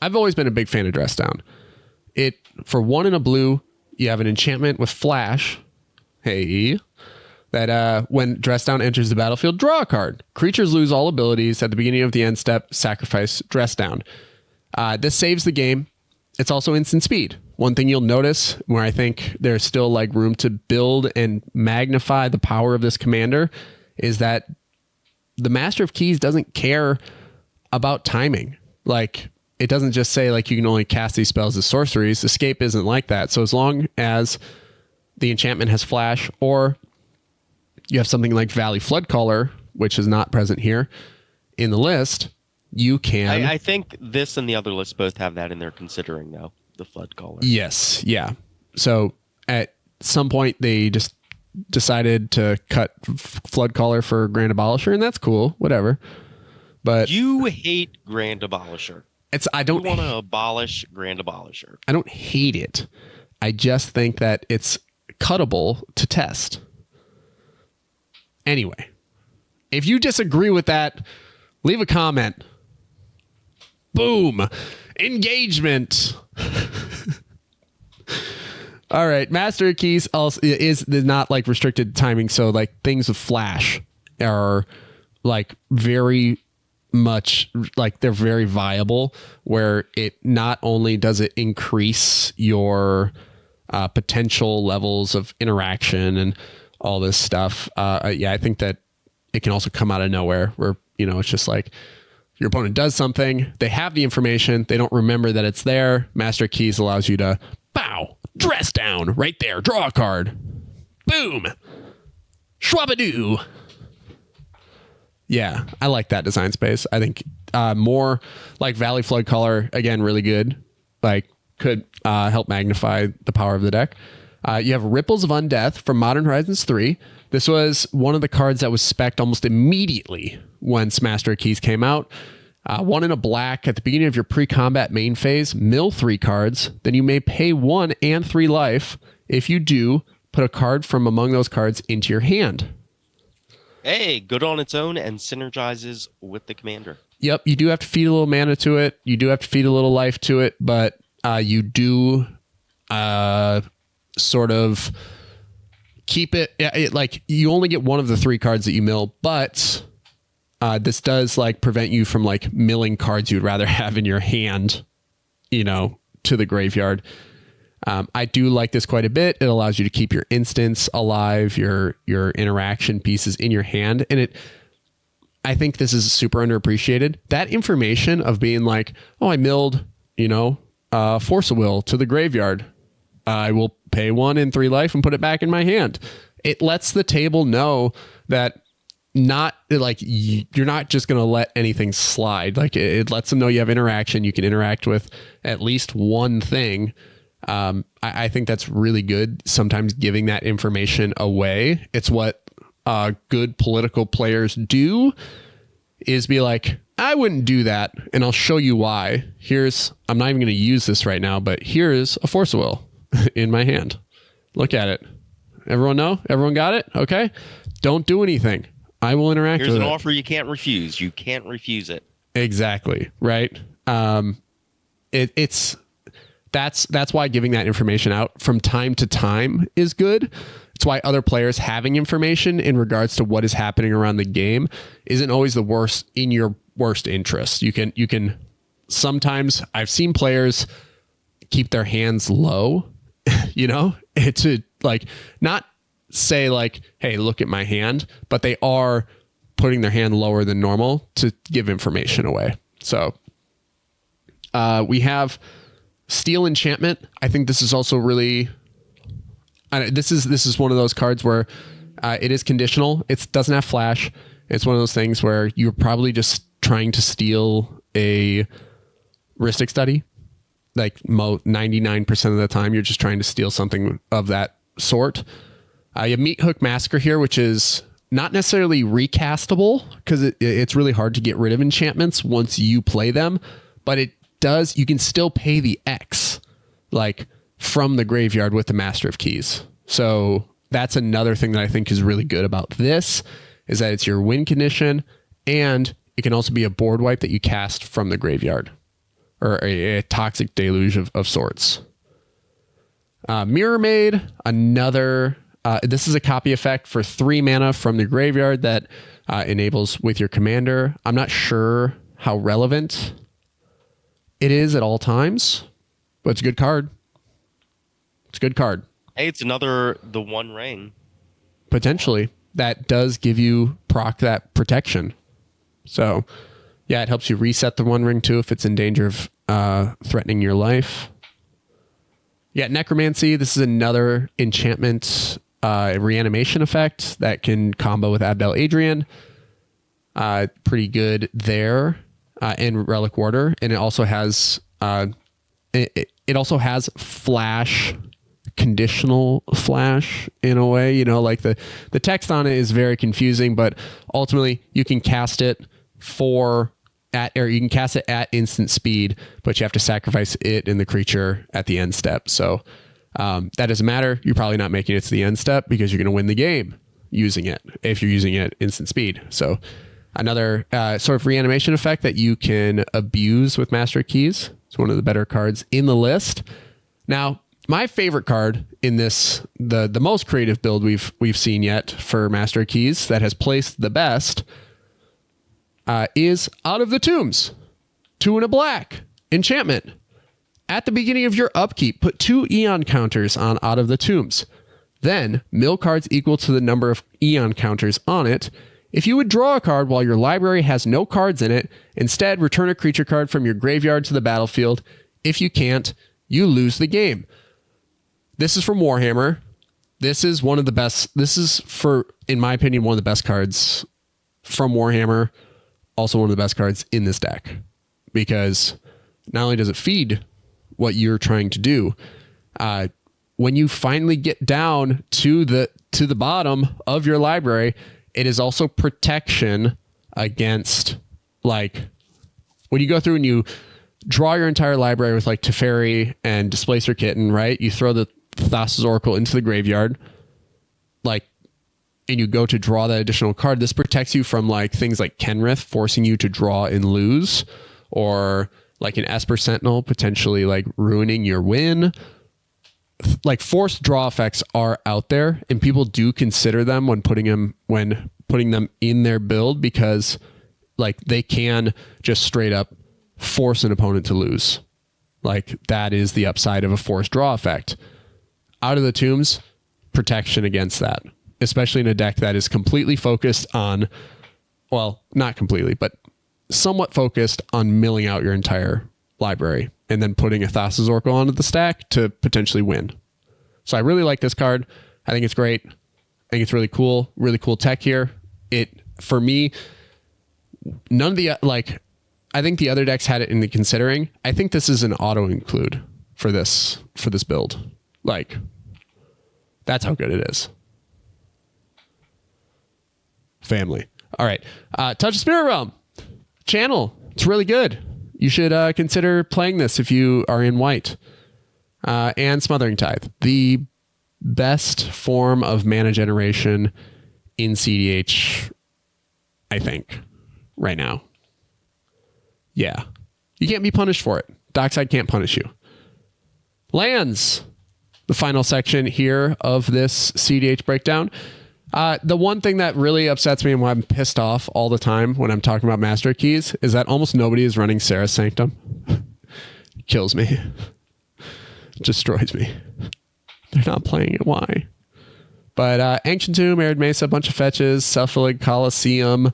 I've always been a big fan of Dress Down. It, for 1 and a blue, you have an enchantment with Flash. Hey. That when Dress Down enters the battlefield, draw a card. Creatures lose all abilities. At the beginning of the end step, sacrifice Dress Down. This saves the game. It's also instant speed. One thing you'll notice where I think there's still like room to build and magnify the power of this commander is that the Master of Keys doesn't care about timing. Like, it doesn't just say like you can only cast these spells as sorceries. Escape isn't like that. So as long as the enchantment has Flash, or you have something like Valley Floodcaller, which is not present here in the list, you can... I think this and the other list both have that in there, considering, though, the Floodcaller. Yes, yeah. So at some point, they just decided to cut Floodcaller for Grand Abolisher, and that's cool, whatever. But you hate Grand Abolisher. You want to abolish Grand Abolisher. I don't hate it. I just think that it's cuttable to test. Anyway, if you disagree with that, leave a comment. Boom. Engagement. All right. Master of Keys also is not like restricted timing. So like things with Flash are like very much like they're very viable, where it not only does it increase your potential levels of interaction and all this stuff. I think that it can also come out of nowhere where, it's just like your opponent does something, they have the information, they don't remember that it's there. Master Keys allows you to dress down right there, draw a card. Boom. Schwabadoo. Yeah, I like that design space. I think more like Valley Floodcaller, again, really good. Like, could help magnify the power of the deck. You have Ripples of Undeath from Modern Horizons 3. This was one of the cards that was spec'd almost immediately once Master of Keys came out. 1 in a black at the beginning of your pre-combat main phase, mill 3 cards. Then you may pay 1 and 3 life. If you do, put a card from among those cards into your hand. Hey, good on its own and synergizes with the commander. Yep, you do have to feed a little mana to it. You do have to feed a little life to it, but you do sort of keep it like you only get 1 of the 3 cards that you mill, but this does like prevent you from like milling cards you'd rather have in your hand, to the graveyard. I do like this quite a bit. It allows you to keep your instants alive, your interaction pieces in your hand. And I think this is super underappreciated. That information of being like, oh, I milled, Force of Will to the graveyard. I will pay 1 and 3 life and put it back in my hand. It lets the table know that not like you're not just going to let anything slide. Like it lets them know you have interaction. You can interact with at least one thing. I think that's really good. Sometimes giving that information away. It's what good political players do, is be like, I wouldn't do that, and I'll show you why. I'm not even going to use this right now, but here's a Force of Will in my hand. Look at it. Everyone know? Everyone got it? Okay. Don't do anything. I will interact with it. Here's an offer you can't refuse. You can't refuse it. Exactly. Right. That's why giving that information out from time to time is good. It's why other players having information in regards to what is happening around the game isn't always the worst in your worst interest. You can sometimes I've seen players keep their hands low, to like not say like, hey, look at my hand, but they are putting their hand lower than normal to give information away. So we have Steel Enchantment. I think this is also really, this is one of those cards where it is conditional. It doesn't have flash. It's one of those things where you're probably just trying to steal a Rhystic Study. Like 99% of the time, you're just trying to steal something of that sort. You have Meat Hook Massacre here, which is not necessarily recastable because it's really hard to get rid of enchantments once you play them, but you can still pay the X like from the graveyard with the Master of Keys. So that's another thing that I think is really good about this is that it's your win condition, and it can also be a board wipe that you cast from the graveyard, or a toxic deluge of sorts. Mirror Maid, another. This is a copy effect for 3 mana from the graveyard that enables with your commander. I'm not sure how relevant it is at all times, but it's a good card. It's a good card. Hey, it's the One Ring. Potentially. That does give you proc that protection. So, yeah, it helps you reset the One Ring too if it's in danger of threatening your life. Yeah, Necromancy. This is another enchantment reanimation effect that can combo with Abdel Adrian. Pretty good there. And Relic Warder. And it also has it also has flash, conditional flash in a way, like the text on it is very confusing, but ultimately you can cast it at instant speed, but you have to sacrifice it and the creature at the end step. So that doesn't matter. You're probably not making it to the end step because you're going to win the game using it if you're using it instant speed. So another sort of reanimation effect that you can abuse with Master of Keys. It's one of the better cards in the list. Now, my favorite card in this, the most creative build we've seen yet for Master of Keys that has placed the best, is Out of the Tombs. 2 and a black enchantment. At the beginning of your upkeep, put 2 Eon counters on Out of the Tombs. Then mill cards equal to the number of Eon counters on it. If you would draw a card while your library has no cards in it, instead return a creature card from your graveyard to the battlefield. If you can't, you lose the game. This is from Warhammer. This is one of the best. This is, in my opinion, one of the best cards from Warhammer. Also one of the best cards in this deck. Because not only does it feed what you're trying to do, when you finally get down to the bottom of your library, it is also protection against, like, when you go through and you draw your entire library with like Teferi and Displacer Kitten, right? You throw the Thassa's Oracle into the graveyard, like, and you go to draw that additional card. This protects you from like things like Kenrith forcing you to draw and lose, or like an Esper Sentinel potentially like ruining your win. Like forced draw effects are out there, and people do consider them when putting them in their build, because like they can just straight up force an opponent to lose. Like that is the upside of a forced draw effect. Out of the Tombs, protection against that, especially in a deck that is completely focused on, well, not completely, but somewhat focused on milling out your entire library and then putting a Thassa's Oracle onto the stack to potentially win. So I really like this card. I think it's great. I think it's really cool tech here. For me, none of the, like, I think the other decks had it in the considering. I think this is an auto include for this build. Like, that's how good it is. Family. All right. Touch of Spirit Realm. channel. It's really good. You should consider playing this if you are in white. And Smothering Tithe, the best form of mana generation in cEDH, I think, right now. Yeah. You can't be punished for it. Dockside can't punish you. Lands, the final section here of this cEDH breakdown. The one thing that really upsets me and why I'm pissed off all the time when I'm talking about Master Keys is that almost nobody is running Sarah's Sanctum. Kills me. Destroys me. They're not playing it. Why? But Ancient Tomb, Arid Mesa, a bunch of fetches, Cephalid, Coliseum,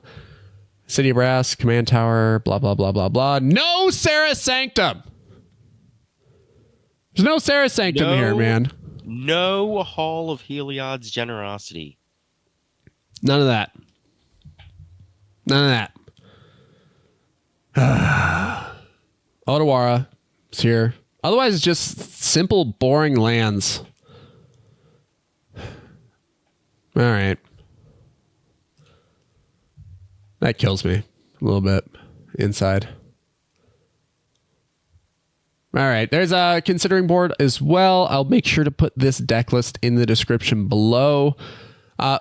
City of Brass, Command Tower, blah, blah, blah, blah, blah. No Sarah's Sanctum! There's no Sarah's Sanctum here, man. No Hall of Heliod's Generosity. None of that. None of that. Otawara is here. Otherwise, it's just simple, boring lands. All right. That kills me a little bit inside. All right. There's a considering board as well. I'll make sure to put this deck list in the description below.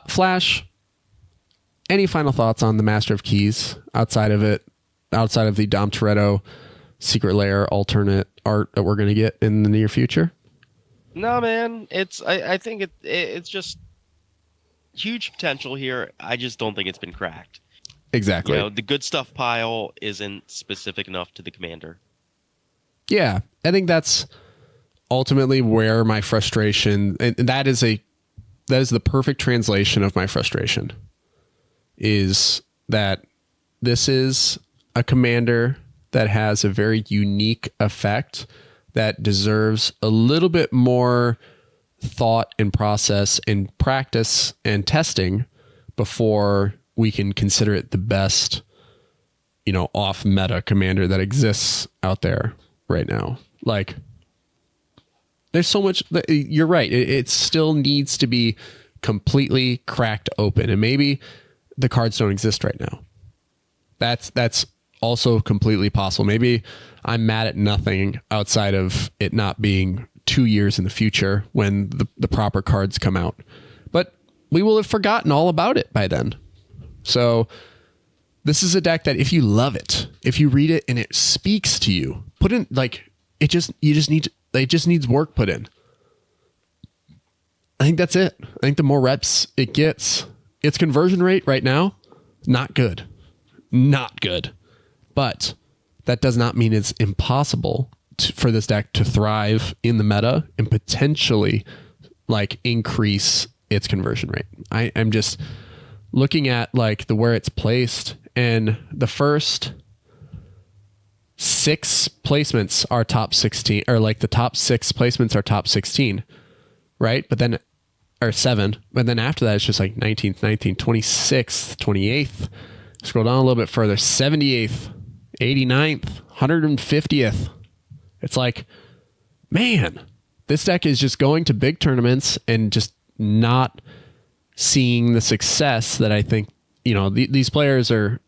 Flash, any final thoughts on the Master of Keys outside of it, outside of the Dom Toretto Secret Lair alternate art that we're going to get in the near future? No, man. I think it's just huge potential here. I just don't think it's been cracked. Exactly. You know, the good stuff pile isn't specific enough to the commander. Yeah, I think that's ultimately where my frustration, and that is the perfect translation of my frustration, is that this is a commander that has a very unique effect that deserves a little bit more thought and process and practice and testing before we can consider it the best, off meta commander that exists out there right now. Like, there's so much. You're right. It still needs to be completely cracked open, and maybe the cards don't exist right now. That's also completely possible. Maybe I'm mad at nothing outside of it not being 2 years in the future when the proper cards come out. But we will have forgotten all about it by then. So this is a deck that if you love it, if you read it and it speaks to you, put in it just needs work put in. I think that's it. I think the more reps it gets, its conversion rate right now, not good. Not good. But that does not mean it's impossible for this deck to thrive in the meta and potentially increase its conversion rate. I'm just looking at where it's placed, and the first 6 placements are top 16, or the top 6 placements are top 16, right? But then, or 7, but then after that, it's just 19th, 19th, 26th, 28th. Scroll down a little bit further, 78th, 89th, 150th. It's man, this deck is just going to big tournaments and just not seeing the success that I think, these players are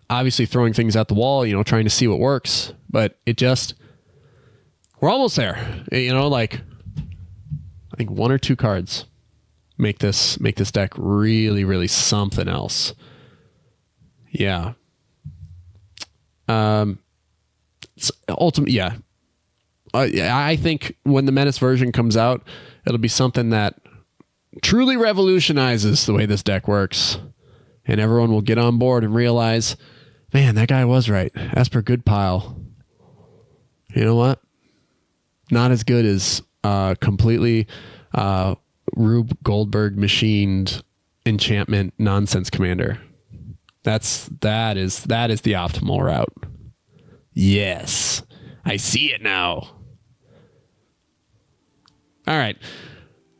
obviously throwing things at the wall, trying to see what works, but we're almost there. I think 1 or 2 cards make this deck really, really something else. Yeah. Ultimately, yeah. I think when the Menace version comes out, it'll be something that truly revolutionizes the way this deck works, and everyone will get on board and realize, man, that guy was right. Esper Goodpile. You know what? Not as good as completely Rube Goldberg machined enchantment nonsense commander. That is the optimal route. Yes, I see it now. All right.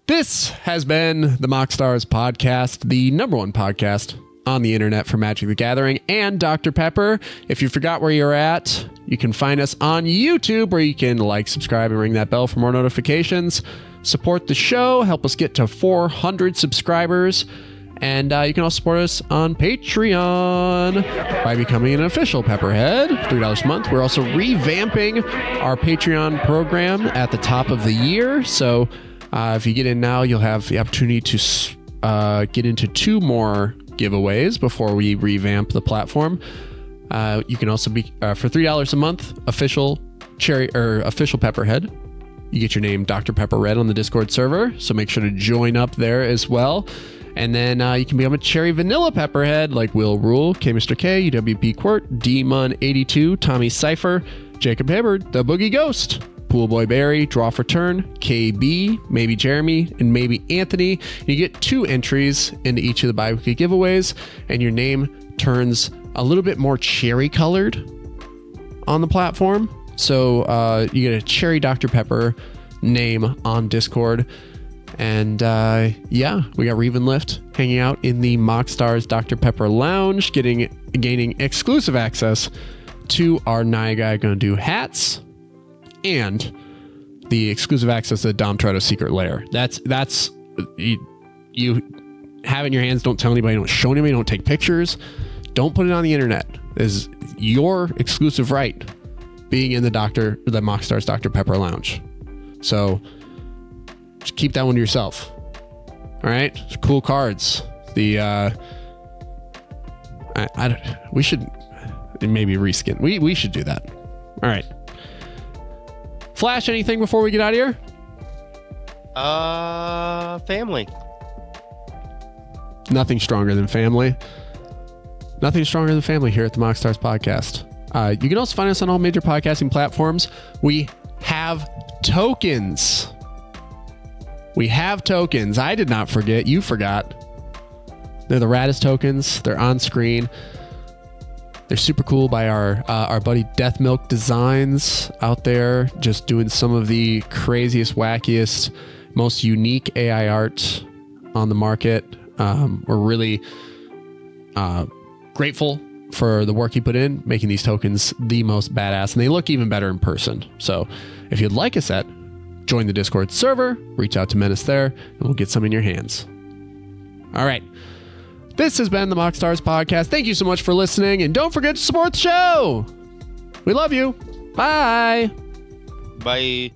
This has been the MoxStars podcast, the #1 podcast on the internet for Magic the Gathering and Dr. Pepper. If you forgot where you're at, you can find us on YouTube, where you can subscribe, and ring that bell for more notifications. Support the show, help us get to 400 subscribers. And you can also support us on Patreon by becoming an official Pepperhead, $3 a month. We're also revamping our Patreon program at the top of the year. So if you get in now, you'll have the opportunity to get into 2 more giveaways before we revamp the platform. You can also be, for $3 a month, official Pepperhead. You get your name Dr. Pepper Red on the Discord server, so make sure to join up there as well. And then you can become a Cherry Vanilla Pepperhead like Will Rule, K Mr. K, UWP Quart, D-Mun82, Tommy Cypher, Jacob Hibbard, The Boogie Ghost, Poolboy Barry, Draw for Turn, KB, maybe Jeremy, and maybe Anthony. You get 2 entries into each of the bi-weekly giveaways, and your name turns a little bit more cherry colored on the platform. So you get a Cherry Dr. Pepper name on Discord. And yeah, we got Reeve and Lift hanging out in the MoxStars Dr. Pepper Lounge, gaining exclusive access to our Niagai Gonna Do hats and the exclusive access to the Dom Toretto secret lair. That's you have it in your hands. Don't tell anybody. Don't show anybody. Don't take pictures. Don't put it on the internet. Is your exclusive right being in the MoxStars Dr. Pepper Lounge. So just keep that one to yourself. All right, cool cards. The we should maybe reskin. We should do that. All right. Flash, anything before we get out of here? Family. Nothing stronger than family. Nothing stronger than family here at the MoxStars podcast. You can also find us on all major podcasting platforms. We have tokens. I did not forget. You forgot. They're the raddest tokens. They're on screen. They're super cool by our buddy Death Milk Designs out there, just doing some of the craziest, wackiest, most unique AI art on the market. We're really grateful for the work he put in, making these tokens the most badass, and they look even better in person. So if you'd like a set, join the Discord server, reach out to Menace there, and we'll get some in your hands. All right. This has been the MoxStars podcast. Thank you so much for listening, and don't forget to support the show. We love you. Bye. Bye.